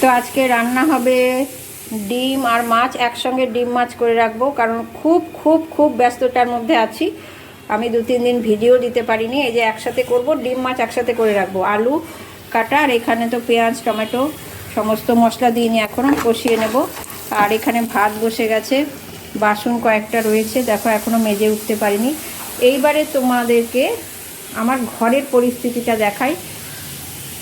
তো আজকে রান্না হবে ডিম আর মাছ, একসঙ্গে ডিম মাছ করে রাখবো, কারণ খুব খুব খুব ব্যস্ততার মধ্যে আছি। আমি 2-3 দিন ভিডিও দিতে পারিনি। এই যে একসাথে করব, ডিম মাছ একসাথে করে রাখবো। আলু কাটা, আর এখানে তো পেঁয়াজ টমেটো সমস্ত মশলা দিয়ে নিয়ে এখনও কষিয়ে নেব। আর এখানে ভাত বসে গেছে, বাসন কয়েকটা রয়েছে, দেখো এখনও মেজে উঠতে পারিনি। এইবারে তোমাদেরকে আমার ঘরের পরিস্থিতিটা দেখাই,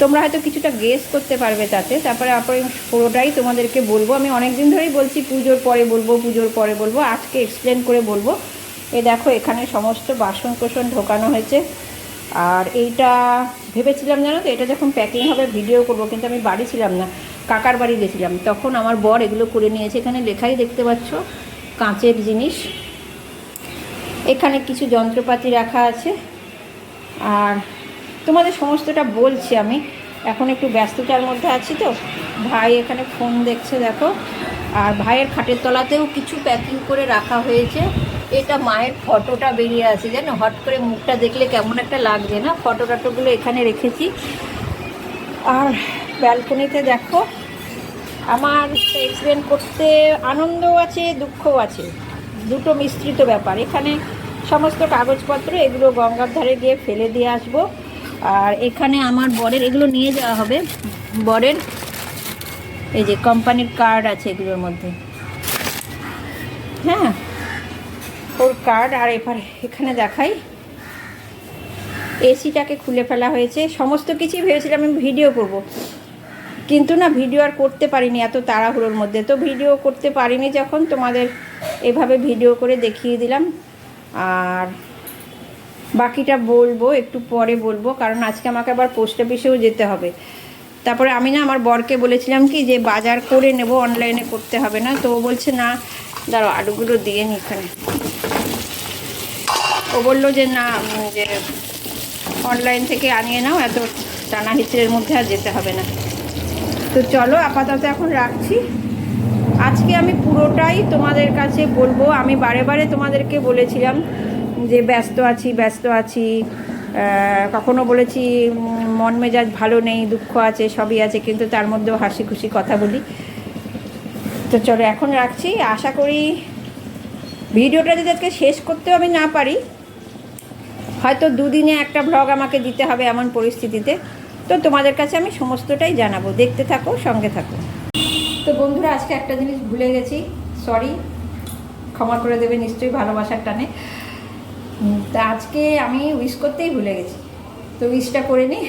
তোমরা হয়তো কিছুটা গেস করতে পারবে তাতে। তারপরে পুরোটাই তোমাদেরকে বলবো। আমি অনেক দিন ধরেই বলছি পুজোর পরে বলবো, পুজোর পরে বলবো, আজকে এক্সপ্লেন করে বলবো। এ দেখো এখানে সমস্ত বাসন কোসন ঢোকানো হয়েছে। আর এইটা ভেবেছিলাম জানো তো, এটা যখন প্যাকিং হবে ভিডিও করব, কিন্তু আমি বাড়ি ছিলাম না, কাকার বাড়ি গেছিলাম, তখন আমার বর এগুলো করে নিয়েছে। এখানে লেখাই দেখতে পাচ্ছ, কাঁচের জিনিস। এখানে কিছু যন্ত্রপাতি রাখা আছে। আর তোমাদের সমস্তটা বলছি আমি, এখন একটু ব্যস্ততার মধ্যে আছি তো। ভাই এখানে ফোন দেখছে দেখো। আর ভাইয়ের খাটের তলাতেও কিছু প্যাকিং করে রাখা হয়েছে। এটা মায়ের ফটোটা বেরিয়ে আছে জানো, হট করে মুখটা দেখলে কেমন একটা লাগছে না। ফটোটাটোগুলো এখানে রেখেছি। আর ব্যালকনিতে দেখো, আমার এক্সপ্লেন করতে আনন্দও আছে দুঃখও আছে, দুটো মিশ্রিত ব্যাপার। এখানে সমস্ত কাগজপত্র, এগুলো গঙ্গার ধারে গিয়ে ফেলে দিয়ে আসবো। আর এখানে আমার বরের এগুলো নিয়ে যাওয়া হবে, বরের এই যে কোম্পানির কার্ড আছে এগুলোর মধ্যে, হ্যাঁ ওর কার্ড। আর এবার এখানে দেখাই, এসিটাকে খুলে ফেলা হয়েছে। সমস্ত কিছুই ভেবেছিলাম আমি ভিডিও করব, কিন্তু না ভিডিও আর করতে পারিনি এত তাড়াহুড়োর মধ্যে। তো ভিডিও করতে পারিনি যখন, তোমাদের এভাবে ভিডিও করে দেখিয়ে দিলাম। আর বাকিটা বলবো একটু পরে বলবো, কারণ আজকে আমাকে আবার পোস্ট অফিসেও যেতে হবে। তারপরে আমি না আমার বরকে বলেছিলাম কি যে বাজার করে নেব, অনলাইনে করতে হবে না। তো ও বলছে না, দাঁড়ো আলুগুলো দিয়ে নি এখানে। ও বললো যে না, যে অনলাইন থেকে আনিয়ে নাও, এত টানা হিচড়ের মধ্যে আর যেতে হবে না। তো চলো আপাতত এখন রাখছি। আজকে আমি পুরোটাই তোমাদের কাছে বলবো। আমি বারে বারে তোমাদেরকে বলেছিলাম যে ব্যস্ত আছি ব্যস্ত আছি, কখনো বলেছি মন মেজাজ ভালো নেই, দুঃখ আছে, সবই আছে, কিন্তু তার মধ্যেও হাসি খুশি কথা বলি। তো চলো এখন রাখছি। আশা করি ভিডিওটা যদি আজকে শেষ করতেও আমি না পারি, হয়তো 2 দিনে একটা ব্লগ আমাকে দিতে হবে এমন পরিস্থিতিতে। তো তোমাদের কাছে আমি সমস্তটাই জানাবো, দেখতে থাকো, সঙ্গে থাকো। তো বন্ধুরা, আজকে একটা জিনিস ভুলে গেছি, সরি, ক্ষমা করে দেবে নিশ্চয়ই ভালোবাসার টানে। তা আজকে আমি উইশ করতেই ভুলে গেছি। তো উইশটা করে নিই,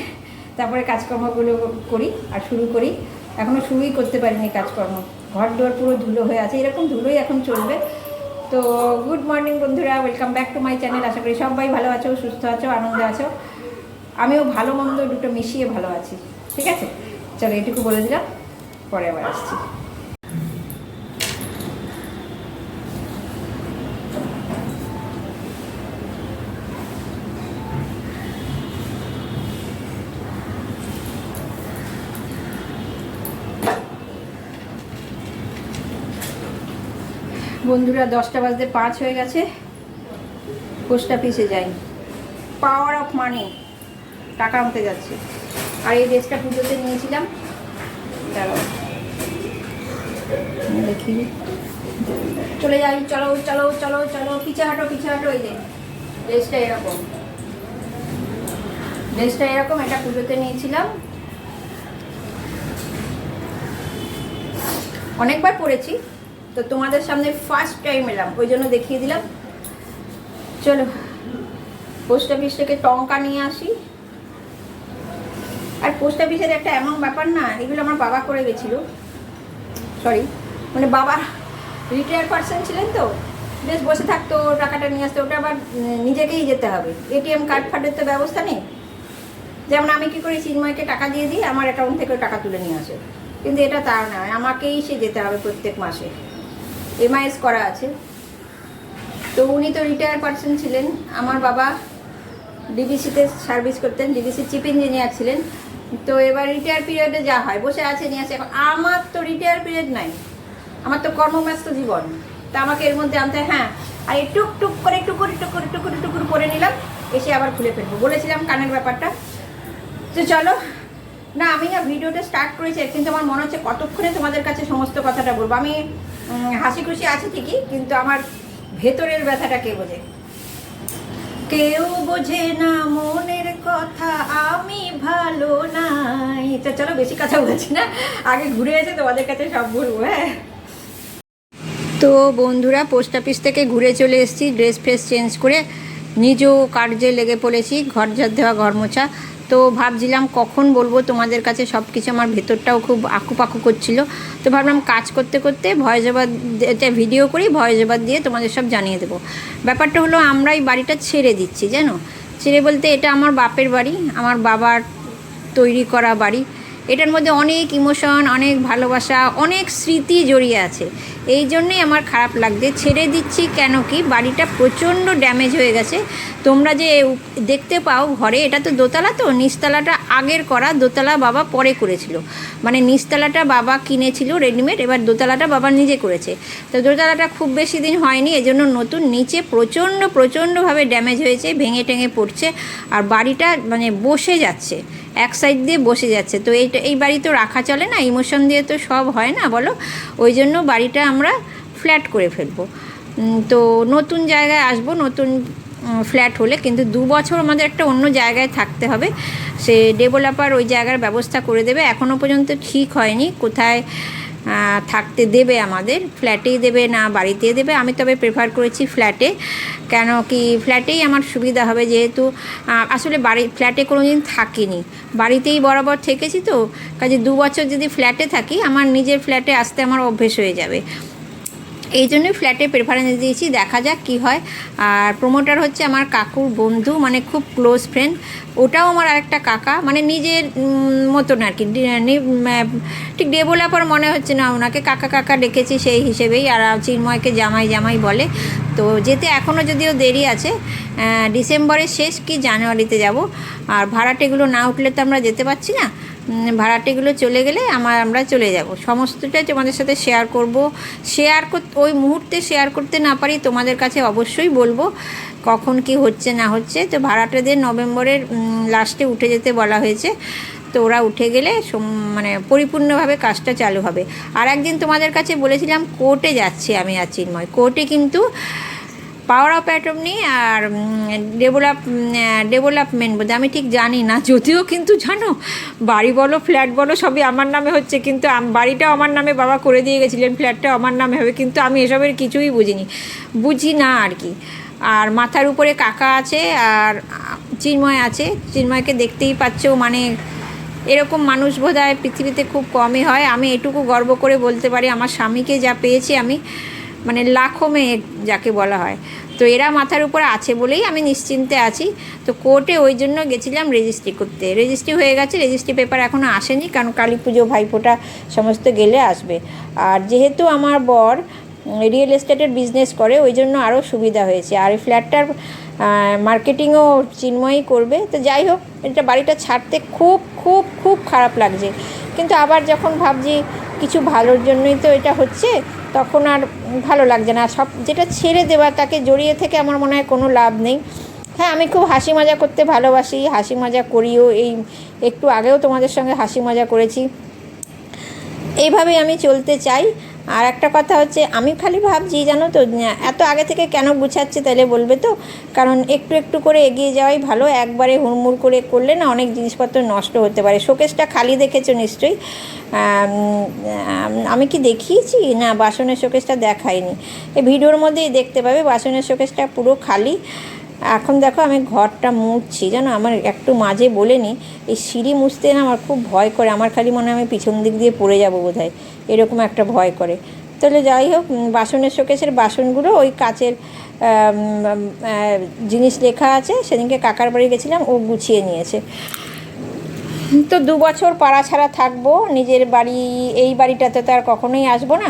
তারপরে কাজকর্মগুলো করি আর শুরু করি। এখনও শুরুই করতে পারিনি কাজকর্ম, ঘর দুয়ার পুরো ধুলো হয়ে আছে, এরকম ধুলোই এখন চলবে। তো গুড মর্নিং বন্ধুরা, welcome back to my channel. আশা করি সবাই ভালো আছো, সুস্থ আছো, আনন্দে আছো। আমিও ভালো মন্দ দুটো মিশিয়ে ভালো আছি, ঠিক আছে। চলো এটুকু বলে দিলাম, পরে আবার আসছি। বন্ধুরা 10:05 হয়ে গেছে, পোস্ট অফিসে যাই, পাওয়ার অফ মানি, টাকা আনতে যাচ্ছি। আর এই ড্রেসটা পুজোতে নিয়েছিলাম, দাঁড়াও দেখি, চলে যাই, চলো চলো চলো চলো, পিছে হাঁটো পিছে হাঁটো। এই যে ড্রেসটা এরকম, ড্রেসটা এরকম, এটা পুজোতে নিয়েছিলাম, অনেকবার পরেছি, তো তোমাদের সামনে ফার্স্ট টাইম এলাম, ওই জন্য দেখিয়ে দিলাম। চলো পোস্ট অফিস থেকে টঙ্কা নিয়ে আসি। আর পোস্ট অফিসের একটা এমন ব্যাপার না, এগুলো আমার বাবা করে গেছিলো, সরি মানে বাবা রিটায়ার্ড পারসন ছিলেন, তো বেশ বসে থাকতো, টাকাটা নিয়ে আসতো। ওটা আবার নিজেকেই যেতে হবে, এটিএম কার্ড ফার্ডের তো ব্যবস্থা নেই। যেমন আমি কী করি, চিন্ময়কে টাকা দিয়ে দিই, আমার অ্যাকাউন্ট থেকে টাকা তুলে নিয়ে আসে, কিন্তু এটা তার নয়, আমাকেই সে যেতে হবে প্রত্যেক মাসে, এমআইএস করা আছে। তো উনি তো রিটায়ার্ড পারসন ছিলেন, আমার বাবা ডিবিসিতে সার্ভিস করতেন, ডিবিসি চিফ ইঞ্জিনিয়ার ছিলেন। তো এবার রিটায়ার পিরিয়ডে যা হয়, বসে আছে নিয়ে আসে। এখন আমার তো রিটায়ার পিরিয়ড নাই, আমার তো কর্মব্যস্ত জীবন, তা আমাকে এর মধ্যে আনতে, হ্যাঁ। আর এই টুক করে টুকুর টুকুর টুকুর টুকুর করে নিলাম, এসে আবার খুলে ফেলবো, বলেছিলাম কানের ব্যাপারটা। তো চলো না আমি না ভিডিওটা স্টার্ট করেছি, কিন্তু আমার মনে হচ্ছে কতক্ষণে তোমাদের কাছে সমস্ত কথাটা বলবো। আমি হাসি খুশি আছি ঠিকই, কিন্তু আমার ভেতরের ব্যথাটা কে বোঝে? কেউ বোঝে না মনের কথা, আমি ভালো নাই। চলো বেশি কথা বলছি না, আগে ঘুরে এসে তোমাদের কাছে সব বলবো। হ্যাঁ, তো বন্ধুরা পোস্ট অফিস থেকে ঘুরে চলে এসেছি, ড্রেস ফ্রেস চেঞ্জ করে নিজেও কার্যে লেগে পড়েছি, ঘর ঝাড় দেওয়া, ঘর মোছা। তো ভাবছিলাম কখন বলবো তোমাদের কাছে সব কিছু, আমার ভেতরটাও খুব আকুপাকু করছিল। তো ভাবলাম কাজ করতে করতে ভয়েস ওভার, এটা ভিডিও করি, ভয়েস ওভার দিয়ে তোমাদের সব জানিয়ে দেবো। ব্যাপারটা হলো আমরা এই বাড়িটা ছেড়ে দিচ্ছি, জানো, ছেড়ে বলতে এটা আমার বাপের বাড়ি, আমার বাবার তৈরি করা বাড়ি। এটার মধ্যে অনেক ইমোশন, অনেক ভালোবাসা, অনেক স্মৃতি জড়িয়ে আছে। এই জন্যেই আমার খারাপ লাগছে, ছেড়ে দিচ্ছি। কেন কি, বাড়িটা প্রচণ্ড ড্যামেজ হয়ে গেছে। তোমরা যে দেখতে পাও ঘরে, এটা তো দোতলা, তো নিচতলাটা আগের করা, দোতলা বাবা পরে করেছিল। মানে নিচতলাটা বাবা কিনেছিল রেডিমেড, এবার দোতলাটা বাবা নিজে করেছে। তো দোতলাটা খুব বেশি দিন হয়নি, এজন্য নতুন। নিচে প্রচণ্ডভাবে ড্যামেজ হয়েছে, ভেঙে টেঙে পড়ছে, আর বাড়িটা মানে বসে যাচ্ছে, এক সাইড দিয়ে বসে যাচ্ছে। তো এই বাড়ি তো রাখা চলে না, ইমোশন দিয়ে তো সব হয় না বলো। ওই জন্য বাড়িটা আমরা ফ্ল্যাট করে ফেলবো। তো নতুন জায়গায় আসবো, নতুন ফ্ল্যাট হলে। কিন্তু 2 বছর আমাদের একটা অন্য জায়গায় থাকতে হবে, সে ডেভেলপার ওই জায়গার ব্যবস্থা করে দেবে। এখনও পর্যন্ত ঠিক হয়নি কোথায় থাকতে দেবে, আমাদের ফ্ল্যাটেই দেবে না বাড়িতেই দেবে। আমি তবে প্রেফার করেছি ফ্ল্যাটে, কেন কি ফ্ল্যাটেই আমার সুবিধা হবে, যেহেতু আসলে ফ্ল্যাটে কোনো দিন থাকিনি, বাড়িতেই বরাবর থেকেছি। তো কাজে 2 বছর যদি ফ্ল্যাটে থাকি, আমার নিজের ফ্ল্যাটে আসতে আমার অভ্যেস হয়ে যাবে। এই জন্যই ফ্ল্যাটে প্রেফারেন্স দিয়েছি, দেখা যাক কী হয়। আর প্রমোটার হচ্ছে আমার কাকুর বন্ধু, মানে খুব ক্লোজ ফ্রেন্ড। ওটাও আমার আরেকটা কাকা, মানে নিজের মতন আর কি, ঠিক ডেভেলপার মনে হচ্ছে না ওনাকে, কাকা কাকা ডেকেছি সেই হিসেবেই। আর চিন্ময়কে জামাই জামাই বলে। তো যেতে এখনও যদিও দেরি আছে, ডিসেম্বরের শেষ কি জানুয়ারিতে যাব। আর ভাড়াটেগুলো না উঠলে তো আমরা যেতে পারছি না, ভাড়াটেগুলো চলে গেলে আমরা চলে যাব। সমস্তটাই তোমাদের সাথে শেয়ার করব। ওই মুহূর্তে শেয়ার করতে না পারি, তোমাদের কাছে অবশ্যই বলবো কখন কি হচ্ছে না হচ্ছে। তো ভাড়াটেদের নভেম্বরের লাস্টে উঠে যেতে বলা হয়েছে। তো ওরা উঠে গেলে মানে পরিপূর্ণভাবে কাজটা চালু হবে। আর একদিন তোমাদের কাছে বলেছিলাম কোর্টে যাচ্ছি আমি আর চিন্ময়। কোর্টে কিন্তু পাওয়ার অফ অ্যাটর্নি আর ডেভেলপমেন্ট বোধ, আমি ঠিক জানি না, যদিও কিন্তু জানো বাড়ি বলো ফ্ল্যাট বলো সবই আমার নামে হচ্ছে, কিন্তু বাড়িটাও আমার নামে বাবা করে দিয়ে গেছিলেন, ফ্ল্যাটটাও আমার নামে হবে, কিন্তু আমি এসবের কিছুই বুঝি না আর কি। আর মাথার উপরে কাকা আছে আর চিন্ময় আছে। চিন্ময়কে দেখতেই পাচ্ছ, মানে এরকম মানুষ বোধহয় পৃথিবীতে খুব কমই হয়। আমি এটুকু গর্ব করে বলতে পারি, আমার স্বামীকে যা পেয়েছি আমি, মানে লাখো মেয়ে যাকে বলা হয়। তো এরা মাথার উপরে আছে বলেই আমি নিশ্চিন্তে আছি। তো কোর্টে ওই জন্য গেছিলাম রেজিস্ট্রি করতে। রেজিস্ট্রি হয়ে গেছে, রেজিস্ট্রি পেপার এখনও আসেনি, কারণ কালী পুজো ভাইফোঁটা সমস্ত গেলে আসবে। আর যেহেতু আমার বর রিয়েল এস্টেটের বিজনেস করে, ওই জন্য আরও সুবিধা হয়েছে। আর এই ফ্ল্যাটটার মার্কেটিংও চিন্ময়ই করবে। তো যাই হোক, এটা বাড়িটা ছাড়তে খুব খুব খুব খারাপ লাগছে, কিন্তু আবার যখন ভাবছি কিছু ভালোর জন্যই তো এটা হচ্ছে, তখন আর ভালো লাগছে না। সব যেটা ছেড়ে দেওয়া, তাকে জড়িয়ে থেকে আমার মনে হয় কোনো লাভ নেই। হ্যাঁ, আমি খুব হাসি মজা করতে ভালোবাসি, হাসি মজা করিও। এই একটু আগেও তোমাদের সঙ্গে হাসি মজা করেছি, এইভাবেই আমি চলতে চাই। আর একটা কথা হচ্ছে, আমি খালি ভাবছি জানো তো, এত আগে থেকে কেন গুছাচ্ছি তাহলে বলবে তো, কারণ একটু একটু করে এগিয়ে যাওয়াই ভালো। একবারে হুড়মুড় করে করলে না অনেক জিনিসপত্র নষ্ট হতে পারে। শোকেসটা খালি দেখেছো নিশ্চয়ই, আমি কি দেখিয়েছি না? বাসনের শোকেসটা দেখাইনি, এই ভিডিওর মধ্যেই দেখতে পাবে। বাসনের শোকেসটা পুরো খালি। এখন দেখো আমি ঘরটা মুছছি, জানো আমার একটু মাঝে বলে নি, এই সিঁড়ি মুছতে না আমার খুব ভয় করে। আমার খালি মনে হয় আমি পিছন দিক দিয়ে পড়ে যাবো বোধহয়, এরকম একটা ভয় করে। তাহলে যাই হোক, বাসনের শোকেসের বাসনগুলো ওই কাচের জিনিস লেখা আছে, সেদিনকে কাকার বাড়ি গেছিলাম, ও গুছিয়ে নিয়েছে। তো 2 বছর পাড়া ছাড়া থাকবো, নিজের বাড়ি। এই বাড়িটাতে তো আর কখনোই আসবো না,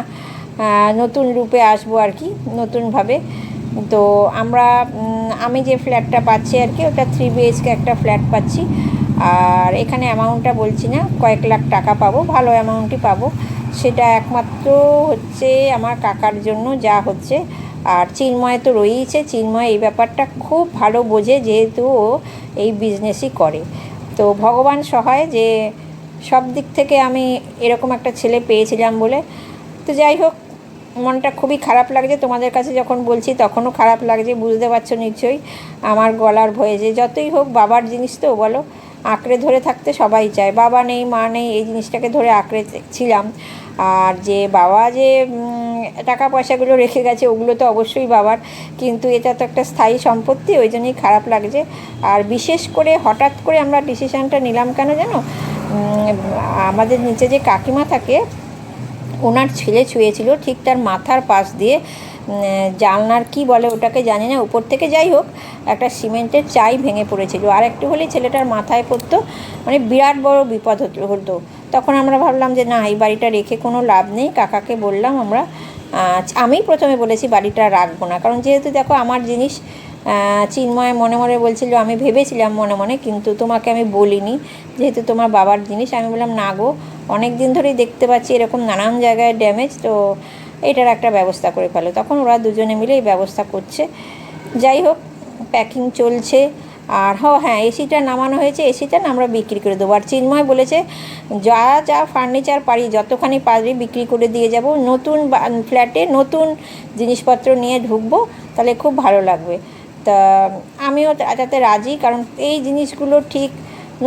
নতুন রূপে আসবো আর কি, নতুনভাবে। তো আমি যে ফ্ল্যাটটা পাচ্ছি আর কি, ওটা 3 BHK একটা ফ্ল্যাট পাচ্ছি। আর এখানে অ্যামাউন্টটা বলছি না, কয়েক লাখ টাকা পাবো, ভালো অ্যামাউন্টই পাবো। সেটা একমাত্র হচ্ছে আমার কাকার জন্য যা হচ্ছে। আর চিন্ময় তো রয়েইছে, চিন্ময় এই ব্যাপারটা খুব ভালো বোঝে, যেহেতু ও এই বিজনেসই করে। তো ভগবান সহায় যে সব দিক থেকে আমি এরকম একটা ছেলে পেয়েছিলাম বলে। তো যাই হোক, মনটা খুবই খারাপ লাগছে, তোমাদের কাছে যখন বলছি তখনও খারাপ লাগছে, বুঝতে পারছো নিশ্চয়ই আমার গলার ভয়েসে। যতই হোক বাবার জিনিস তো বলো, আঁকড়ে ধরে থাকতে সবাই চায়। বাবা নেই, মা নেই, এই জিনিসটাকে ধরে আঁকড়ে ছিলাম। আর যে বাবা যে টাকা পয়সাগুলো রেখে গেছে ওগুলো তো অবশ্যই বাবার, কিন্তু এটা তো একটা স্থায়ী সম্পত্তি, ওই জন্যই খারাপ লাগছে। আর বিশেষ করে হঠাৎ করে আমরা ডিসিশানটা নিলাম কেন জানো, আমাদের নিচে যে কাকিমা থাকে ওনার ছেলে ছুঁয়েছিল ঠিক তার মাথার পাশ দিয়ে, জানলার কি বলে ওটাকে জানি না, উপর থেকে যাই হোক একটা সিমেন্টের চাই ভেঙে পড়েছিল। আর একটু হলেই ছেলেটার মাথায় পড়তো, মানে বিরাট বড় বিপদ হতো। তখন আমরা ভাবলাম যে না, এই বাড়িটা রেখে কোনো লাভ নেই। কাকাকে বললাম আমরা, আমি প্রথমে বলেছি বাড়িটা রাখবো না, কারণ যেহেতু দেখো আমার জিনিস। চিন্ময় মনে মনে বলছিল, আমি ভেবেছিলাম মনে মনে, কিন্তু তোমাকে আমি বলিনি যেহেতু তোমার বাবার জিনিস। আমি বললাম না গো, অনেক দিন ধরেই দেখতে পাচ্ছি এরকম নানান জায়গায় ড্যামেজ, তো এটার একটা ব্যবস্থা করে ফেলো। তখন ওরা দুজনে মিলে এই ব্যবস্থা করছে। যাই হোক, প্যাকিং চলছে। আর হ্যাঁ, এসিটা নামানো হয়েছে, এসিটা না আমরা বিক্রি করে দেবো। আর চিন্ময় বলেছে যা যা ফার্নিচার পারি যতখানি পারি বিক্রি করে দিয়ে যাব, নতুন ফ্ল্যাটে নতুন জিনিসপত্র নিয়ে ঢুকবো, তাহলে খুব ভালো লাগবে। তা আমিও তাতে রাজি, কারণ এই জিনিসগুলো ঠিক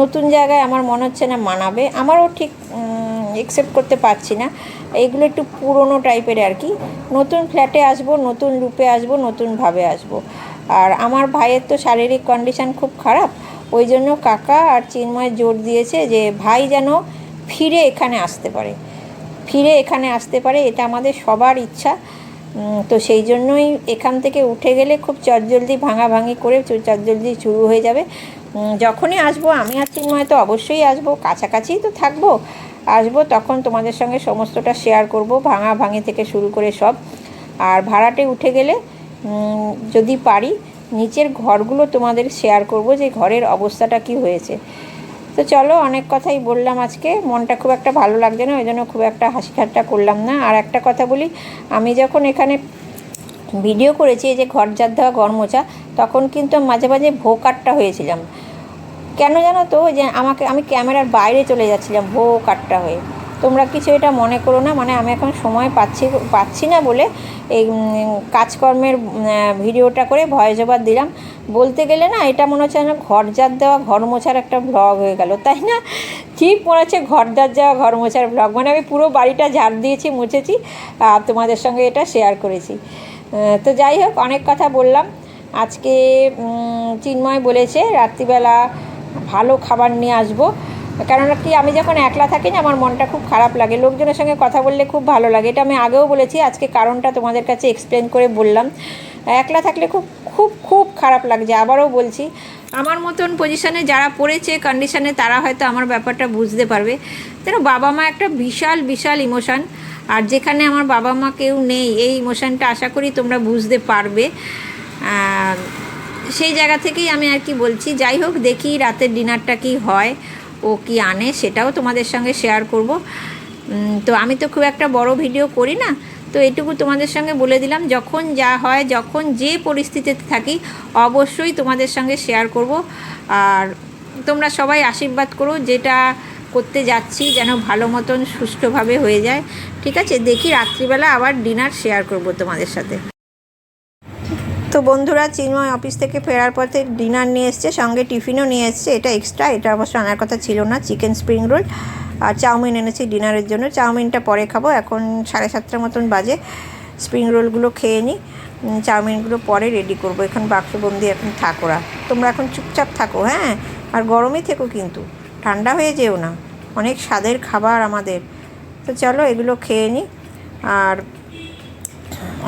নতুন জায়গায় আমার মনে হচ্ছে না মানাবে, আমারও ঠিক অ্যাকসেপ্ট করতে পারছি না। এইগুলো একটু পুরনো টাইপের আর কি। নতুন ফ্ল্যাটে আসবো, নতুন রূপে আসবো, নতুনভাবে আসবো। আর আমার ভাইয়ের তো শারীরিক কন্ডিশান খুব খারাপ, ওই জন্য কাকা আর চিন্ময় জোর দিয়েছে যে ভাই যেন ফিরে এখানে আসতে পারে, এটা আমাদের সবার ইচ্ছা। তো সেই জন্যই এখান থেকে উঠে গেলে খুব চটজলদি ভাঙাভাঙি করে চটজলদি শুরু হয়ে যাবে। যখনই আসবো, আমি আর চিন্ময় তো অবশ্যই আসবো, কাছাকাছিই তো থাকবো, আসবো তখন তোমাদের সঙ্গে সমস্তটা শেয়ার করব, ভাঙাভাঙি থেকে শুরু করে সব। আর ভাড়াটে উঠে গেলে যদি পারি নিচের ঘরগুলো তোমাদের শেয়ার করব, যে ঘরের অবস্থাটা কি হয়েছে। তো চলো, অনেক কথাই বললাম আজকে, মনটা খুব একটা ভালো লাগছে না, ওই জন্য খুব একটা হাসি ঠাট্টা করলাম না। আর একটা কথা বলি, আমি যখন এখানে ভিডিও করেছি এই যে ঘর ঝাড় দেওয়া, ঘর মোছা, তখন কিন্তু মাঝে মাঝে ভোকাট্টা হয়েছিলাম। কেন জানো তো, যে আমি ক্যামেরার বাইরে চলে যাচ্ছিলাম ভোকাট্টা হয়ে। তোমরা কিছু এটা মনে করো না, মানে আমি এখন সময় পাচ্ছি না বলে এই কাজকর্মের ভিডিওটা করে ভয়েস ওভার দিলাম। বলতে গেলে না, এটা মনে হচ্ছে না ঘর ঝাড় দেওয়া ঘর মোছার একটা ব্লগ হয়ে গেল, তাই না? ঠিক মনে হচ্ছে ঘর ঝাড় দেওয়া ঘর মোছার ব্লগ, মানে আমি পুরো বাড়িটা ঝাড় দিয়েছি, মুছেছি, আর তোমাদের সঙ্গে এটা শেয়ার করেছি। তো যাই হোক, অনেক কথা বললাম আজকে। চিন্ময় বলেছে রাত্রিবেলা ভালো খাবার নিয়ে আসবো, কেননা কি আমি যখন একলা থাকি না আমার মনটা খুব খারাপ লাগে, লোকজনের সঙ্গে কথা বললে খুব ভালো লাগে। এটা আমি আগেও বলেছি, আজকে কারণটা তোমাদের কাছে এক্সপ্লেন করে বললাম। একলা থাকলে খুব খুব খুব খারাপ লাগছে। আবারও বলছি, আমার মতন পজিশানে যারা পড়েছে কন্ডিশানে, তারা হয়তো আমার ব্যাপারটা বুঝতে পারবে। কেন, বাবা মা একটা বিশাল বিশাল ইমোশান, আর যেখানে আমার বাবা মা কেউ নেই, এই ইমোশানটা আশা করি তোমরা বুঝতে পারবে। সেই জায়গা থেকেই আমি আর কি বলছি। যাই হোক, দেখি রাতের ডিনারটা কি হয়, ও কি আনে সেটাও তোমাদের সঙ্গে শেয়ার করব। তো আমি তো খুব একটা বড় ভিডিও করি না, তো এটুকু তোমাদের সঙ্গে বলে দিলাম। যখন যা হয়, যখন যে পরিস্থিতিতে থাকি, অবশ্যই তোমাদের সঙ্গে শেয়ার করব। আর তোমরা সবাই আশীর্বাদ করো, যেটা করতে যাচ্ছি যেন ভালো মতন সুষ্ঠুভাবে হয়ে যায়। ঠিক আছে, দেখি রাত্রিবেলা আবার ডিনার শেয়ার করব তোমাদের সাথে। তো বন্ধুরা, চিন্ময় অফিস থেকে ফেরার পথে ডিনার নিয়ে এসছে, সঙ্গে টিফিনও নিয়ে এসছে। এটা এক্সট্রা, এটা অবশ্য আনার কথা ছিল না। চিকেন স্প্রিং রোল আর চাউমিন এনেছি ডিনারের জন্য। চাউমিনটা পরে খাবো, এখন 7:30 মতন বাজে। স্প্রিং রোলগুলো খেয়ে নিই, চাউমিনগুলো পরে রেডি করবো। এখন বাক্সবন্দি এখন থাকো, তোমরা এখন চুপচাপ থাকো, হ্যাঁ? আর গরমই থেকো, কিন্তু ঠান্ডা হয়ে যেও না, অনেক স্বাদের খাবার আমাদের। তো চলো এগুলো খেয়ে নিই। আর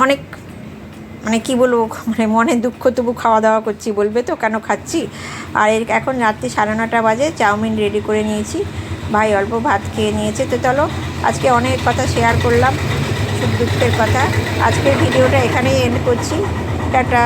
অনেক মানে কী বলবো, মানে মনে দুঃখ, তবু খাওয়া দাওয়া করছি, বলবে তো কেন খাচ্ছি। আর এখন রাত্রি 9:30 বাজে, চাউমিন রেডি করে নিয়েছি, ভাই অল্প ভাত খেয়ে নিয়েছে। তো চলো, আজকে অনেক কথা শেয়ার করলাম, সুখ দুঃখের কথা। আজকের ভিডিওটা এখানেই এন্ড করছি, টাটা।